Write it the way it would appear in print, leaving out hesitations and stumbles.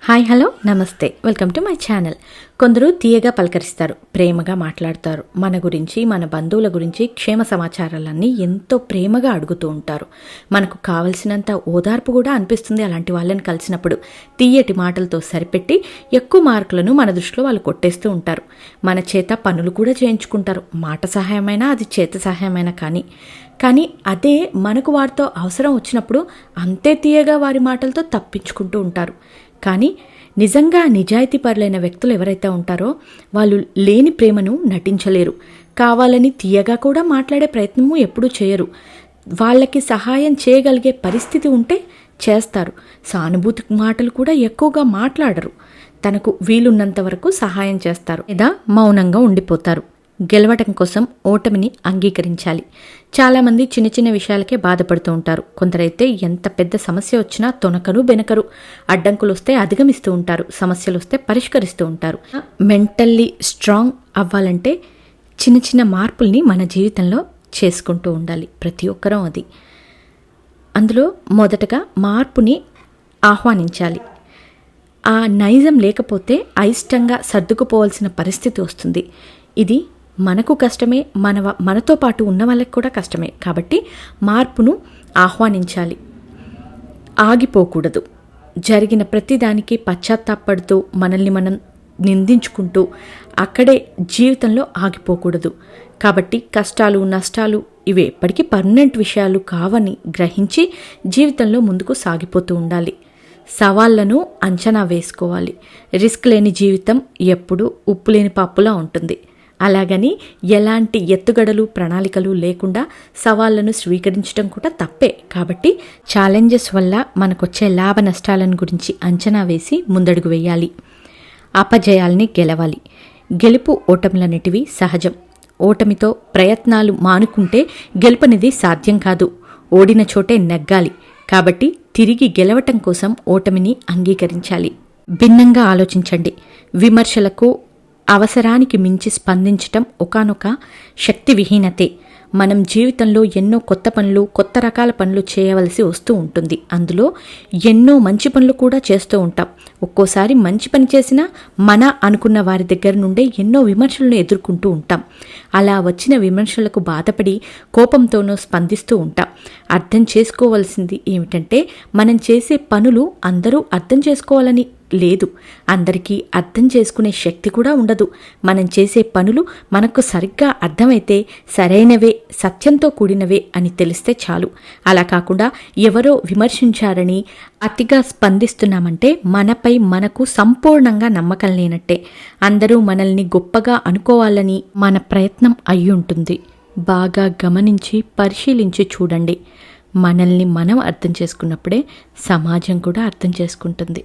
Hi hello నమస్తే, welcome to my channel. కొందరు తీయగా పలకరిస్తారు, ప్రేమగా మాట్లాడతారు. మన గురించి, మన బంధువుల గురించి క్షేమ సమాచారాలన్నీ ఎంతో ప్రేమగా అడుగుతూ ఉంటారు. మనకు కావలసినంత ఓదార్పు కూడా అనిపిస్తుంది అలాంటి వాళ్ళని కలిసినప్పుడు. తీయటి మాటలతో సరిపెట్టి ఎక్కువ మార్కులను మన దృష్టిలో వాళ్ళు కొట్టేస్తూ ఉంటారు. మన చేత పనులు కూడా చేయించుకుంటారు. మాట సహాయమైనా అది చేత సహాయమైనా కానీ అదే మనకు వారితో అవసరం వచ్చినప్పుడు అంతే తీయగా వారి మాటలతో తప్పించుకుంటూ ఉంటారు. కానీ నిజంగా నిజాయితీపరులైన వ్యక్తులు ఎవరైతే ఉంటారో వాళ్ళు లేని ప్రేమను నటించలేరు. కావాలని తీయగా కూడా మాట్లాడే ప్రయత్నము ఎప్పుడూ చేయరు. వాళ్ళకి సహాయం చేయగలిగే పరిస్థితి ఉంటే చేస్తారు. సానుభూతి మాటలు కూడా ఎక్కువగా మాట్లాడరు. తనకు వీలున్నంత వరకు సహాయం చేస్తారు లేదా మౌనంగా ఉండిపోతారు. గెలవటం కోసం ఓటమిని అంగీకరించాలి. చాలామంది చిన్న చిన్న విషయాలకే బాధపడుతూ ఉంటారు. కొందరైతే ఎంత పెద్ద సమస్య వచ్చినా తొనకరు బెనకరు. అడ్డంకులు వస్తే అధిగమిస్తూ ఉంటారు. సమస్యలు వస్తే పరిష్కరిస్తూ ఉంటారు. మెంటల్లీ స్ట్రాంగ్ అవ్వాలంటే చిన్న చిన్న మార్పుల్ని మన జీవితంలో చేసుకుంటూ ఉండాలి. ప్రతి ఒక్కరూ అది. అందులో మొదటగా మార్పుని ఆహ్వానించాలి. ఆ నైజం లేకపోతే అయిష్టంగా సర్దుకుపోవాల్సిన పరిస్థితి వస్తుంది. ఇది మనకు కష్టమే, మనతో పాటు ఉన్న వాళ్ళకి కూడా కష్టమే. కాబట్టి మార్పును ఆహ్వానించాలి. ఆగిపోకూడదు. జరిగిన ప్రతిదానికి పశ్చాత్తాపడుతూ మనల్ని మనం నిందించుకుంటూ అక్కడే జీవితంలో ఆగిపోకూడదు. కాబట్టి కష్టాలు, నష్టాలు ఇవి ఎప్పటికీ పర్మనెంట్ విషయాలు కావని గ్రహించి జీవితంలో ముందుకు సాగిపోతూ ఉండాలి. సవాళ్లను అంచనా వేసుకోవాలి. రిస్క్ లేని జీవితం ఎప్పుడూ ఉప్పు లేని పప్పులా ఉంటుంది. అలాగని ఎలాంటి ఎత్తుగడలు, ప్రణాళికలు లేకుండా సవాళ్లను స్వీకరించడం కూడా తప్పే. కాబట్టి ఛాలెంజెస్ వల్ల మనకొచ్చే లాభ నష్టాలను గురించి అంచనా వేసి ముందడుగు వేయాలి. అపజయాల్ని గెలవాలి. గెలుపు ఓటములన్నిటివి సహజం. ఓటమితో ప్రయత్నాలు మానుకుంటే గెలుపనేది సాధ్యం కాదు. ఓడిన చోటే నెగ్గాలి. కాబట్టి తిరిగి గెలవటం కోసం ఓటమిని అంగీకరించాలి. భిన్నంగా ఆలోచించండి. విమర్శలకు అవసరానికి మించి స్పందించటం ఒకానొక శక్తి విహీనతే. మనం జీవితంలో ఎన్నో కొత్త పనులు, కొత్త రకాల పనులు చేయవలసి వస్తూ ఉంటుంది. అందులో ఎన్నో మంచి పనులు కూడా చేస్తూ ఉంటాం. ఒక్కోసారి మంచి పని చేసినా మన అనుకున్న వారి దగ్గర నుండే ఎన్నో విమర్శలను ఎదుర్కొంటూ ఉంటాం. అలా వచ్చిన విమర్శలకు బాధపడి కోపంతోనూ స్పందిస్తూ ఉంటాం. అర్థం చేసుకోవాల్సింది ఏమిటంటే మనం చేసే పనులు అందరూ అర్థం చేసుకోవాలని లేదు. అందరికీ అర్థం చేసుకునే శక్తి కూడా ఉండదు. మనం చేసే పనులు మనకు సరిగ్గా అర్థమైతే సరైనవే, సత్యంతో కూడినవే అని తెలిస్తే చాలు. అలా కాకుండా ఎవరో విమర్శించారని అతిగా స్పందిస్తున్నామంటే మనపై మనకు సంపూర్ణంగా నమ్మకం లేనట్టే. అందరూ మనల్ని గొప్పగా అనుకోవాలని మన ప్రయత్నం అయ్యుంటుంది. బాగా గమనించి పరిశీలించి చూడండి. మనల్ని మనం అర్థం చేసుకున్నప్పుడే సమాజం కూడా అర్థం చేసుకుంటుంది.